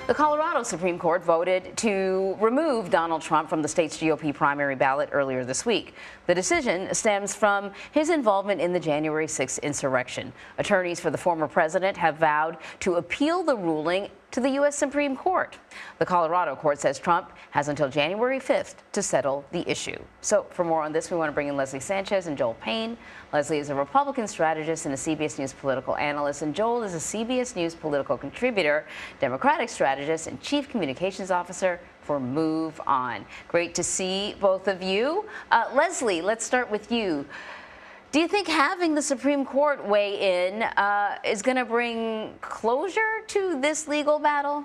The Colorado Supreme Court voted to remove Donald Trump from the state's GOP primary ballot earlier this week. The decision stems from his involvement in the January 6th insurrection. Attorneys for the former president have vowed to appeal the ruling to the U.S. Supreme Court. The Colorado court says Trump has until January 5th to settle the issue. So for more on this, we want to bring in Leslie Sanchez and Joel Payne. Leslie is a Republican strategist and a CBS News political analyst, and Joel is a CBS News political contributor, Democratic strategist, and chief communications officer for Move On. Great to see both of you. Leslie, let's start with you. Do you think having the Supreme Court weigh in is going to bring closure to this legal battle?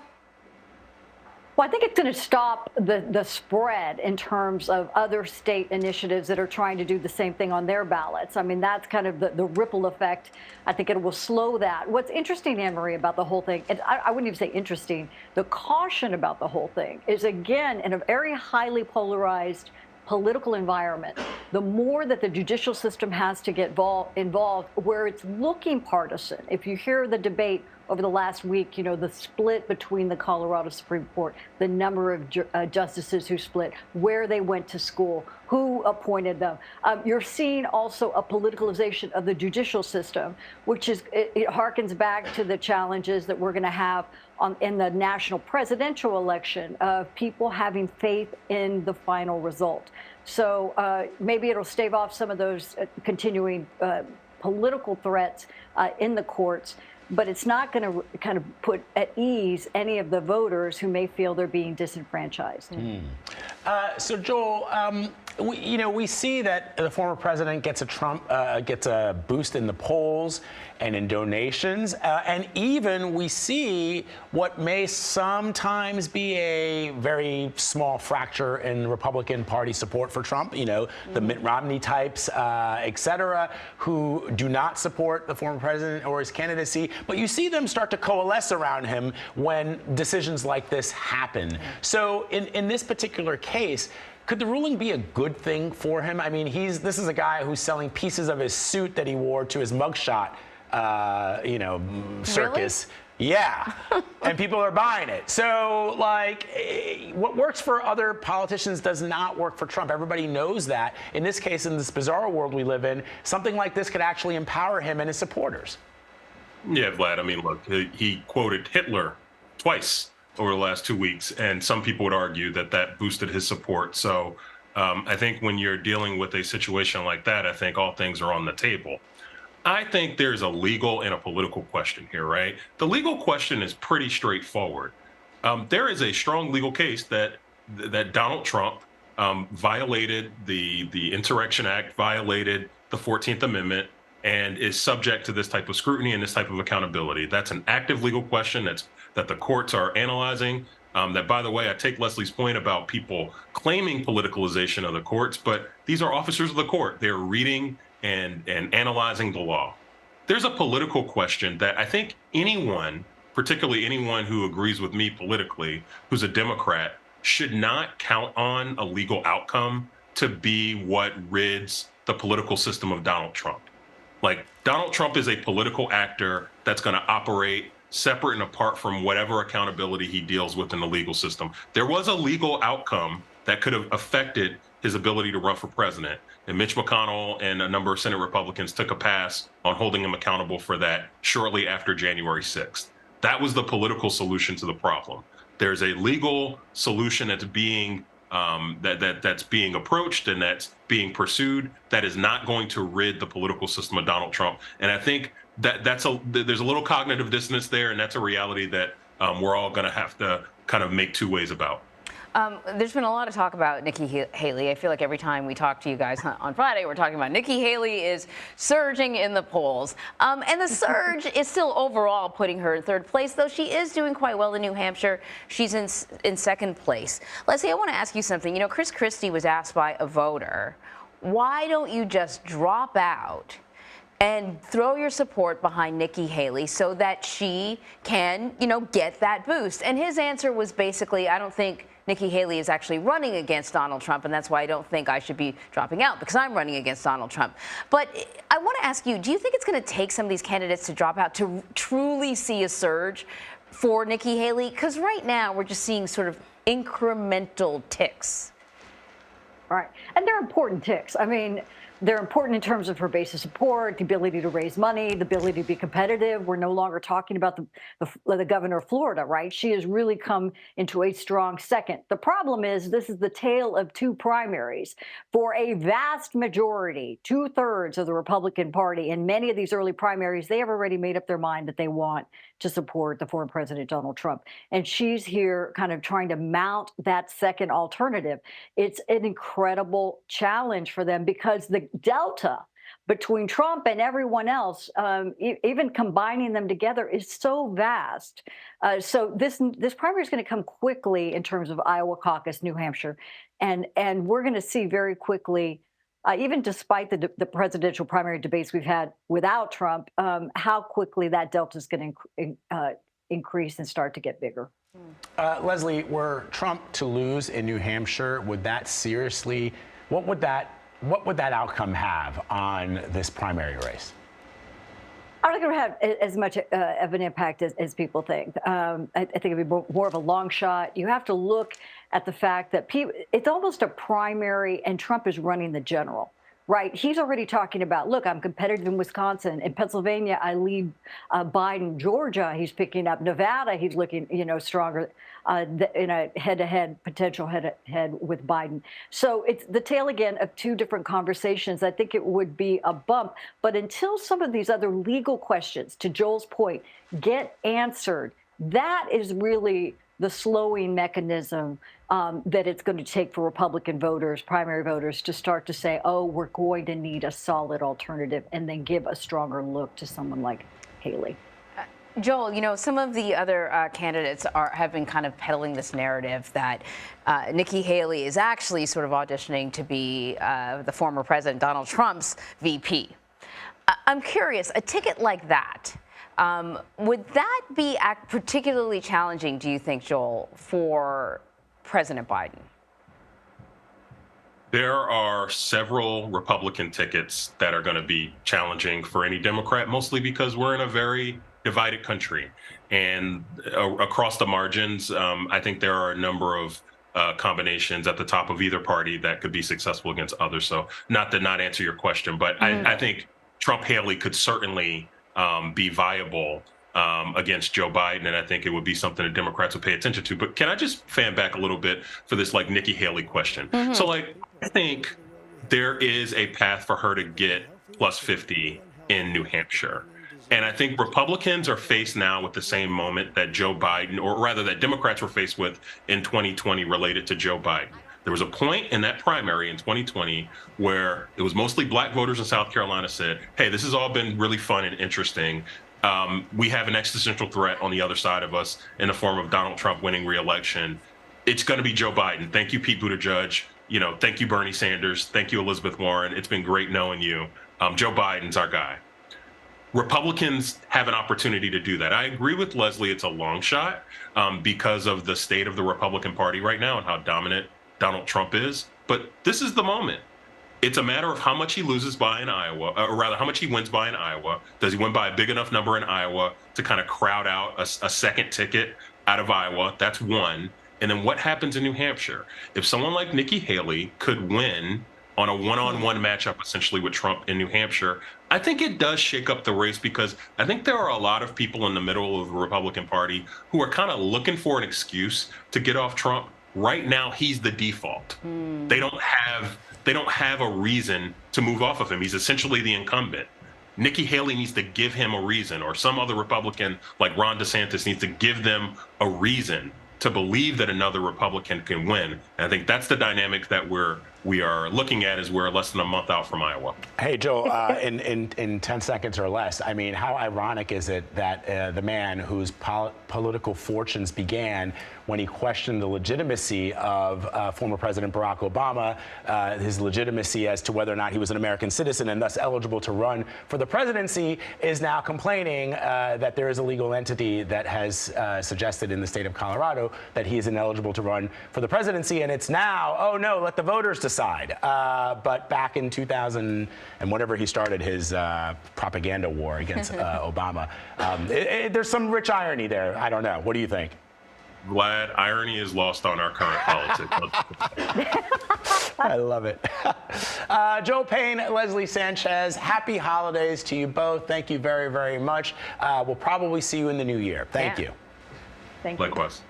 Well, I think it's going to stop the spread in terms of other state initiatives that are trying to do the same thing on their ballots. I mean, that's kind of the ripple effect. I think it will slow that. What's interesting, Anne-Marie, about the whole thing, and I wouldn't even say interesting, the caution about the whole thing is, again, in a very highly polarized political environment, the more that the judicial system has to get involved where it's looking partisan. If you hear the debate over the last week, you know, the split between the Colorado Supreme Court, the number of justices who split, where they went to school, who appointed them. You're seeing also a politicalization of the judicial system, which is, it harkens back to the challenges that we're going to have in the national presidential election of people having faith in the final result. So maybe it'll stave off some of those continuing political threats in the courts, but it's not going to kind of put at ease any of the voters who may feel they're being disenfranchised. So Joel, we see that the former president gets a boost in the polls and in donations, and even we see what may sometimes be a very small fracture in Republican Party support for Trump. You know, the Mitt Romney types, et cetera, who do not support the former president or his candidacy, but you see them start to coalesce around him when decisions like this happen. So in this particular case, could the ruling be a good thing for him? I mean, this is a guy who's selling pieces of his suit that he wore to his mugshot, circus. Really? Yeah, and people are buying it. So, like, what works for other politicians does not work for Trump. Everybody knows that. In this case, in this bizarre world we live in, something like this could actually empower him and his supporters. Yeah, Vlad, I mean, look, he quoted Hitler twice over the last 2 weeks, and some people would argue that that boosted his support. So I think when you're dealing with a situation like that, I think all things are on the table. I think there's a legal and a political question here, right? The legal question is pretty straightforward. There is a strong legal case that Donald Trump violated the Insurrection Act, violated the 14th Amendment, and is subject to this type of scrutiny and this type of accountability. That's an active legal question that the courts are analyzing. That, by the way, I take Leslie's point about people claiming politicalization of the courts, but these are officers of the court. They're reading and analyzing the law. There's a political question that I think anyone, particularly anyone who agrees with me politically, who's a Democrat, should not count on a legal outcome to be what rids the political system of Donald Trump. Like, Donald Trump is a political actor that's going to operate separate and apart from whatever accountability he deals with in the legal system. There was a legal outcome that could have affected his ability to run for president, and Mitch McConnell and a number of Senate Republicans took a pass on holding him accountable for that shortly after January 6th. That was the political solution to the problem. There's a legal solution that's being that's being approached and that's being pursued that is not going to rid the political system of Donald Trump. And I think there's a little cognitive dissonance there, and that's a reality that we're all going to have to kind of make two ways about. There's been a lot of talk about Nikki Haley. I feel like every time we talk to you guys on Friday, we're talking about Nikki Haley is surging in the polls. And the surge is still overall putting her in third place, though she is doing quite well in New Hampshire. She's in second place. Leslie, I want to ask you something. You know, Christie was asked by a voter, why don't you just drop out and throw your support behind Nikki Haley so that she can, get that boost? And his answer was basically, I don't think Nikki Haley is actually running against Donald Trump, and that's why I don't think I should be dropping out, because I'm running against Donald Trump. But I want to ask you, do you think it's going to take some of these candidates to drop out to truly see a surge for Nikki Haley? Because right now we're just seeing sort of incremental ticks. Right. And they're important ticks. I mean, they're important in terms of her base of support, the ability to raise money, the ability to be competitive. We're no longer talking about the governor of Florida, right? She has really come into a strong second. The problem is this is the tale of two primaries. For a vast majority, 2/3 of the Republican Party in many of these early primaries, they have already made up their mind that they want to support the former President Donald Trump. And she's here kind of trying to mount that second alternative. It's an incredible challenge for them because the delta between Trump and everyone else, even combining them together, is so vast. So this primary is going to come quickly in terms of Iowa caucus, New Hampshire, and we're going to see very quickly, even despite the presidential primary debates we've had without Trump, how quickly that delta is going to increase and start to get bigger. Leslie, were Trump to lose in New Hampshire, would that seriously, what would that outcome have on this primary race? I don't think it would have as much of an impact as people think. I think it'd be more of a long shot. You have to look at the fact that it's almost a primary, and Trump is running the general. Right. He's already talking about, look, I'm competitive in Wisconsin. In Pennsylvania, I lead Biden. Georgia, he's picking up. Nevada, he's looking, stronger in a potential head-to-head with Biden. So it's the tale, again, of two different conversations. I think it would be a bump. But until some of these other legal questions, to Joel's point, get answered, that is really the slowing mechanism that it's going to take for Republican voters, primary voters, to start to say, oh, we're going to need a solid alternative, and then give a stronger look to someone like Haley. Joel, some of the other candidates have been kind of peddling this narrative that Nikki Haley is actually sort of auditioning to be the former President Donald Trump's VP. I'm curious, a ticket like that, would that be particularly challenging, do you think, Joel, for President Biden? There are several Republican tickets that are going to be challenging for any Democrat, mostly because we're in a very divided country. And across the margins, I think there are a number of combinations at the top of either party that could be successful against others. So not to not answer your question, but I think Trump-Haley could certainly be viable against Joe Biden, and I think it would be something that Democrats would pay attention to. But can I just fan back a little bit for this Nikki Haley question? So I think there is a path for her to get plus 50 in New Hampshire. And I think Republicans are faced now with the same moment that Joe Biden, or rather that Democrats were faced with in 2020 related to Joe Biden. There was a point in that primary in 2020 where it was mostly black voters in South Carolina said, hey, this has all been really fun and interesting. We have an existential threat on the other side of us in the form of Donald Trump winning re-election. It's going to be Joe Biden. Thank you, Pete Buttigieg. Thank you, Bernie Sanders. Thank you, Elizabeth Warren. It's been great knowing you. Joe Biden's our guy. Republicans have an opportunity to do that. I agree with Leslie. It's a long shot because of the state of the Republican Party right now and how dominant Donald Trump is. But this is the moment. It's a matter of how much he loses by in Iowa, or rather how much he wins by in Iowa. Does he win by a big enough number in Iowa to kind of crowd out a second ticket out of Iowa? That's one. And then what happens in New Hampshire? If someone like Nikki Haley could win on a one-on-one matchup essentially with Trump in New Hampshire, I think it does shake up the race because I think there are a lot of people in the middle of the Republican Party who are kind of looking for an excuse to get off Trump. Right now, he's the default. They don't have a reason to move off of him. He's essentially the incumbent. Nikki Haley needs to give him a reason, or some other Republican like Ron DeSantis needs to give them a reason to believe that another Republican can win. And I think that's the dynamic that we are looking at as we're less than a month out from Iowa. Hey, Joe, in 10 seconds or less, I mean, how ironic is it that the man whose political fortunes began when he questioned the legitimacy of former President Barack Obama, his legitimacy as to whether or not he was an American citizen and thus eligible to run for the presidency, is now complaining that there is a legal entity that has suggested in the state of Colorado that he is ineligible to run for the presidency. And it's now, oh no, let the voters decide. aside. But back in 2000 and whenever he started his propaganda war against Obama, there's some rich irony there. I don't know. What do you think? Vlad, irony is lost on our current politics. I love it. Joel Payne, Leslie Sanchez, happy holidays to you both. Thank you very, very much. We'll probably see you in the new year. Thank you. Thank you. Likewise.